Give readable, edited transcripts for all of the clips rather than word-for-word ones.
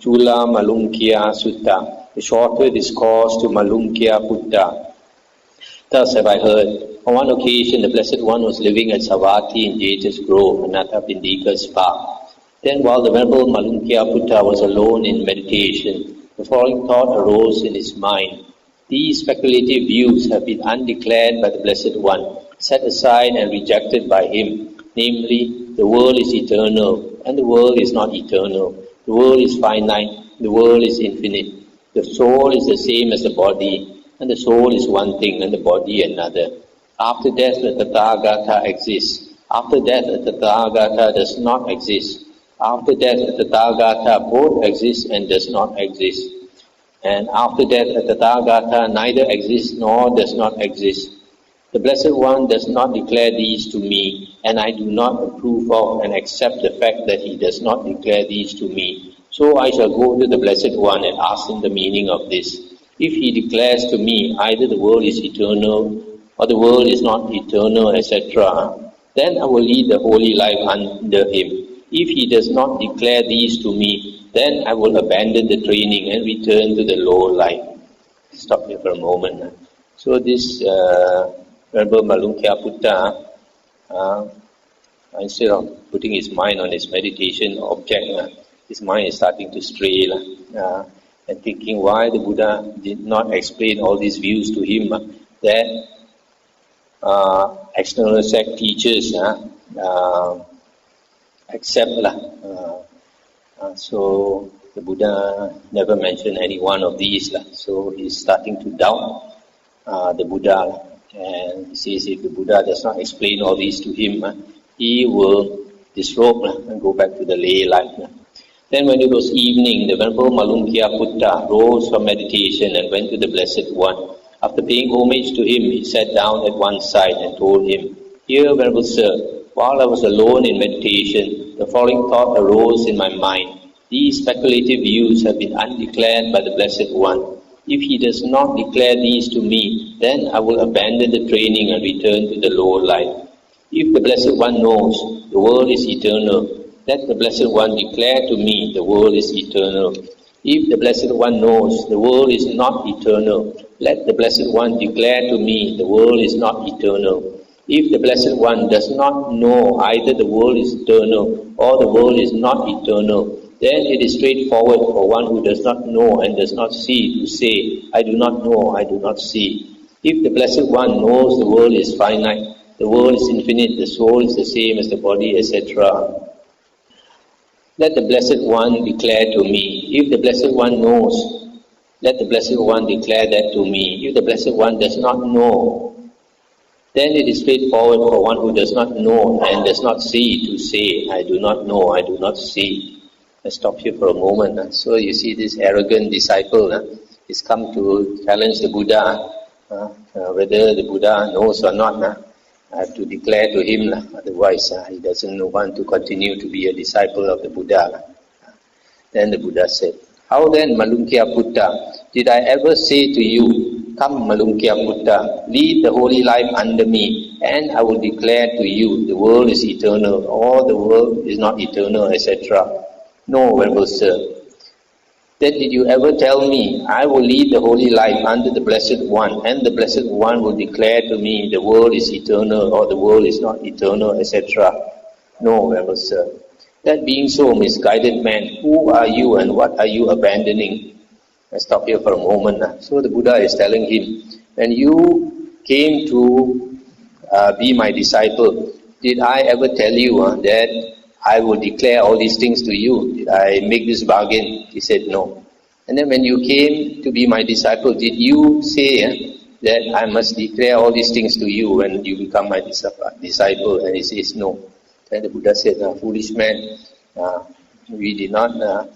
Culamalunkya Sutta, the shorter discourse to Malunkyaputta. Thus have I heard. On one occasion, the Blessed One was living at Savatthi in Jeta's Grove, Anathapindika's park. Then, while the Venerable Malunkyaputta was alone in meditation, the following thought arose in his mind. These speculative views have been undeclared by the Blessed One, set aside and rejected by him, namely, the world is eternal, and the world is not eternal. The world is finite, the world is infinite. The soul is the same as the body, and the soul is one thing and the body another. After death, the Tathagata exists. After death, the Tathagata does not exist. After death, the Tathagata both exists and does not exist. And after death, the Tathagata neither exists nor does not exist. The Blessed One does not declare these to me, and I do not approve of and accept the fact that he does not declare these to me. So I shall go to the Blessed One and ask him the meaning of this. If he declares to me either the world is eternal or the world is not eternal, etc., then I will lead the holy life under him. If he does not declare these to me, then I will abandon the training and return to the lower life. Stop here for a moment. So this Venerable Malunkyaputta, instead of putting his mind on his meditation object, his mind is starting to stray and thinking why the Buddha did not explain all these views to him that external sect teachers accept. So the Buddha never mentioned any one of these. So he's starting to doubt the Buddha. And he says if the Buddha does not explain all these to him, he will disrobe and go back to the lay life. Then when it was evening, the Venerable Malunkyaputta rose from meditation and went to the Blessed One. After paying homage to him, he sat down at one side and told him, "Dear Venerable Sir, while I was alone in meditation, the following thought arose in my mind. These speculative views have been undeclared by the Blessed One. If he does not declare these to me, then I will abandon the training and return to the lower life. If the Blessed One knows the world is eternal, let the Blessed One declare to me the world is eternal. If the Blessed One knows the world is not eternal, let the Blessed One declare to me the world is not eternal. If the Blessed One does not know either the world is eternal or the world is not eternal, then it is straightforward for one who does not know and does not see to say, I do not know, I do not see. If the Blessed One knows the world is finite, the world is infinite, the soul is the same as the body, etc., let the Blessed One declare to me. If the Blessed One knows, let the Blessed One declare that to me. If the Blessed One does not know, then it is straightforward for one who does not know and does not see to say, I do not know, I do not see. Let's stop here for a moment. So you see this arrogant disciple is come to challenge the Buddha, whether the Buddha knows or not. I have to declare to him, otherwise he doesn't want to continue to be a disciple of the Buddha. Then the Buddha said, how then, Malunkyaputta, did I ever say to you, come Malunkyaputta, lead the holy life under me, and I will declare to you the world is eternal, or the world is not eternal, etc. No, Venerable Sir. Then did you ever tell me, I will lead the holy life under the Blessed One, and the Blessed One will declare to me the world is eternal, or the world is not eternal, etc. No, Venerable Sir. That being so, misguided man, who are you and what are you abandoning? I stop here for a moment. So the Buddha is telling him, when you came to be my disciple, did I ever tell you that I will declare all these things to you? Did I make this bargain? He said no. And then when you came to be my disciple, did you say that I must declare all these things to you when you become my disciple? And he says no. Then the Buddha said, foolish man, we did not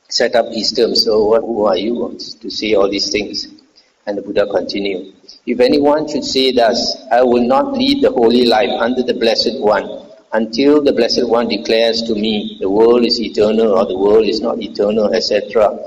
set up these terms, so who are you to say all these things? And the Buddha continued, if anyone should say thus, I will not lead the holy life under the Blessed One, until the Blessed One declares to me the world is eternal or the world is not eternal, etc.,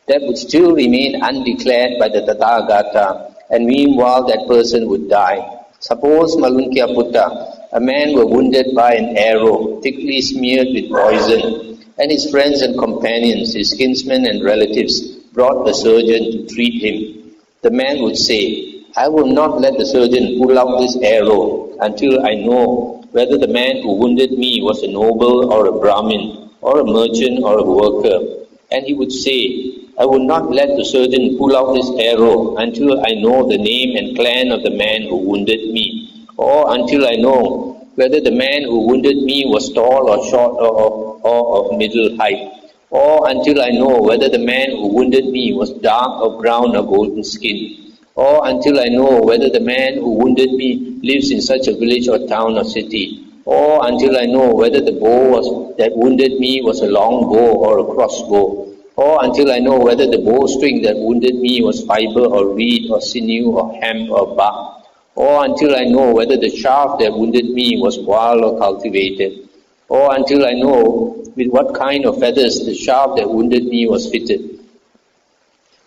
that would still remain undeclared by the Tathagata, and meanwhile that person would die. Suppose, Malunkyaputta, a man were wounded by an arrow, thickly smeared with poison. And his friends and companions, his kinsmen and relatives, brought the surgeon to treat him. The man would say, I will not let the surgeon pull out this arrow until I know whether the man who wounded me was a noble or a Brahmin, or a merchant or a worker. And he would say, I will not let the surgeon pull out this arrow until I know the name and clan of the man who wounded me, or until I know whether the man who wounded me was tall or short or of middle height, or until I know whether the man who wounded me was dark or brown or golden skin, or until I know whether the man who wounded me lives in such a village or town or city, or until I know whether the bow that wounded me was a long bow or a crossbow, or until I know whether the bowstring that wounded me was fibre or reed or sinew or hemp or bark, or until I know whether the shaft that wounded me was wild or cultivated, or until I know with what kind of feathers the shaft that wounded me was fitted,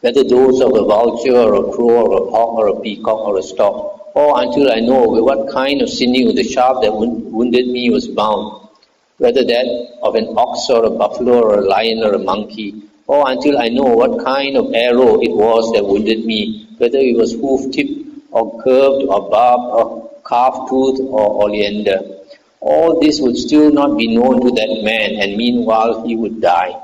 whether those of a vulture or a crow or a hawk or a peacock or a stork, or until I know with what kind of sinew the shaft that wounded me was bound, whether that of an ox or a buffalo or a lion or a monkey, or until I know what kind of arrow it was that wounded me, whether it was hoof-tipped or curved or barbed or calf-toothed or oleander. All this would still not be known to that man, and meanwhile he would die.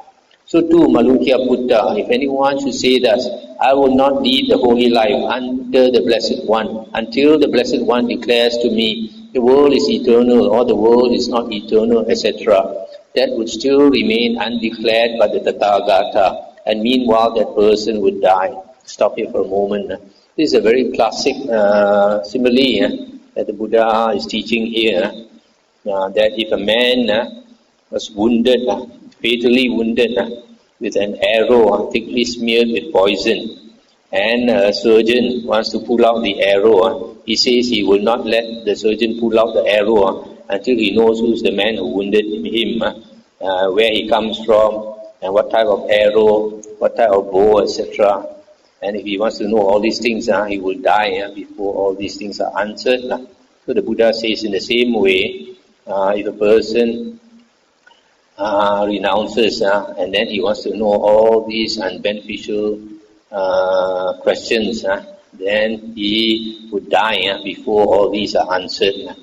So too, Malunkyaputta, if anyone should say thus, I will not lead the holy life under the Blessed One, until the Blessed One declares to me, the world is eternal, or the world is not eternal, etc., that would still remain undeclared by the Tathagata, and meanwhile that person would die. Stop here for a moment. This is a very classic simile that the Buddha is teaching here, that if a man was wounded, fatally wounded with an arrow thickly smeared with poison, and a surgeon wants to pull out the arrow, he says he will not let the surgeon pull out the arrow until he knows who's the man who wounded him, where he comes from, and what type of arrow, what type of bow, etc. And if he wants to know all these things, he will die before all these things are answered. So the Buddha says in the same way, if a person renounces and then he wants to know all these unbeneficial questions, then he would die before all these are answered.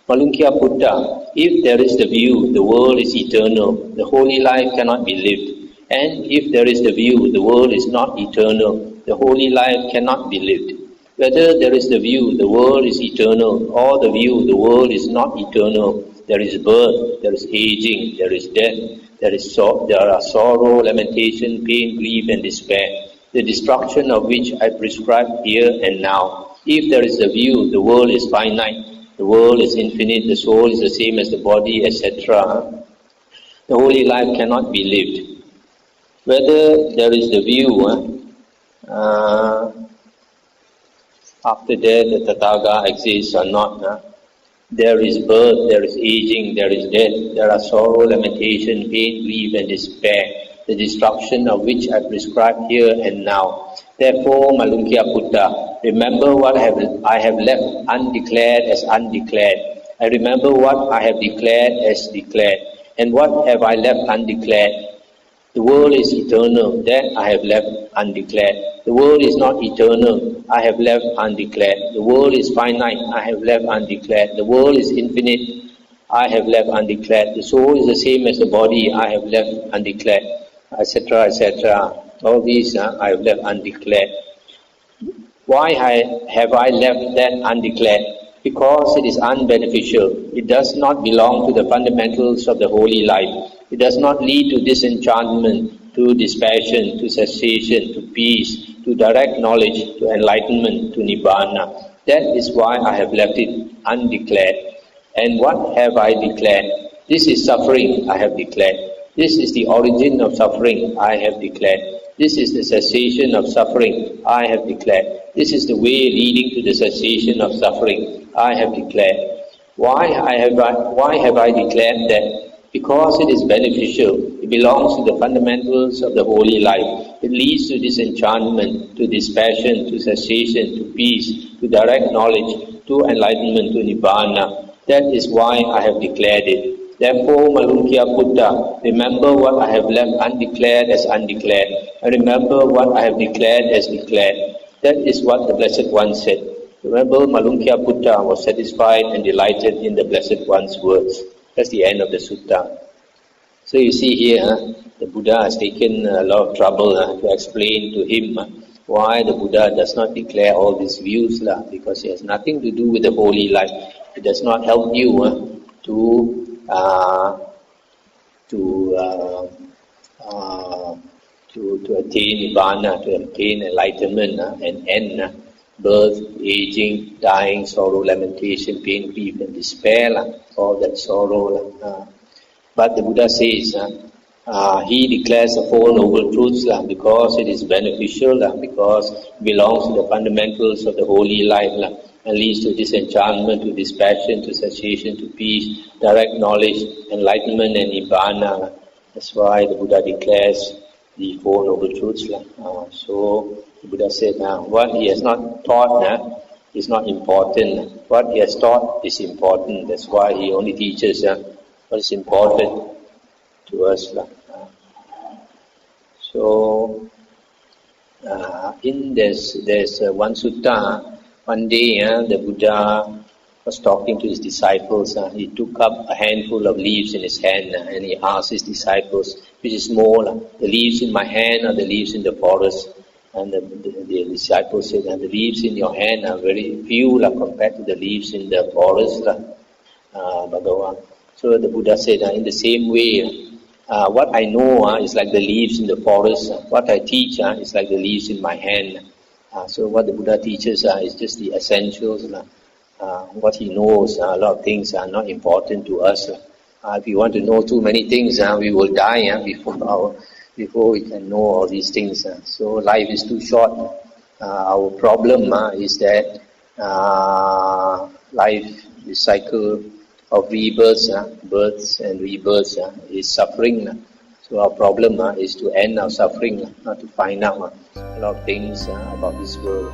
Malunkyaputta, if there is the view the world is eternal, the holy life cannot be lived, and if there is the view the world is not eternal, the holy life cannot be lived. Whether there is the view the world is eternal, or the view the world is not eternal, there is birth, there is aging, there is death, there are sorrow, lamentation, pain, grief, and despair, the destruction of which I prescribe here and now. If there is the view the world is finite, the world is infinite, the soul is the same as the body, etc., the holy life cannot be lived. Whether there is the view after death the Tathaga exists or not, there is birth, there is aging, there is death, there are sorrow, lamentation, pain, grief, and despair, the destruction of which I prescribe here and now. Therefore, Malunkyaputta, remember what I have left undeclared as undeclared. I remember what I have declared as declared. And what have I left undeclared? The world is eternal, that I have left undeclared. The world is not eternal, I have left undeclared. The world is finite, I have left undeclared. The world is infinite, I have left undeclared. The soul is the same as the body, I have left undeclared, etc., etc. All these I have left undeclared. Why have I left that undeclared? Because it is unbeneficial. It does not belong to the fundamentals of the holy life. It does not lead to disenchantment, to dispassion, to cessation, to peace, to direct knowledge, to enlightenment, to nibbana. That is why I have left it undeclared. And what have I declared? This is suffering, I have declared. This is the origin of suffering, I have declared. This is the cessation of suffering, I have declared. This is the way leading to the cessation of suffering, I have declared. Why have I declared that? Because it is beneficial. It belongs to the fundamentals of the holy life. It leads to disenchantment, to dispassion, to cessation, to peace, to direct knowledge, to enlightenment, to nibbana. That is why I have declared it. Therefore, Malunkyaputta, remember what I have left undeclared as undeclared, and remember what I have declared as declared. That is what the Blessed One said. Remember, Malunkyaputta was satisfied and delighted in the Blessed One's words. That's the end of the sutta. So you see here, the Buddha has taken a lot of trouble to explain to him why the Buddha does not declare all these views, because it has nothing to do with the holy life. It does not help you to attain nibbana, to attain enlightenment and end birth, aging, dying, sorrow, lamentation, pain, grief and despair, all that sorrow. But the Buddha says, he declares the Four Noble Truths because it is beneficial, because it belongs to the fundamentals of the holy life and leads to disenchantment, to dispassion, to cessation, to peace, direct knowledge, enlightenment and nibbana. That's why the Buddha declares the Four Noble Truths. So the Buddha said, what he has not taught is not important. What he has taught is important. That's why he only teaches what is important to us. So, there's one sutta. One day, the Buddha was talking to his disciples. He took up a handful of leaves in his hand and he asked his disciples, which is more, the leaves in my hand or the leaves in the forest? And the disciples said, the leaves in your hand are very few compared to the leaves in the forest, Bhagavan. So the Buddha said, in the same way, what I know is like the leaves in the forest. What I teach is like the leaves in my hand. So what the Buddha teaches is just the essentials. What he knows, a lot of things are not important to us. If we want to know too many things, we will die before we can know all these things. So life is too short. Our problem is that life, the cycle of rebirths, births and rebirths is suffering. So our problem is to end our suffering, not to find out a lot of things about this world.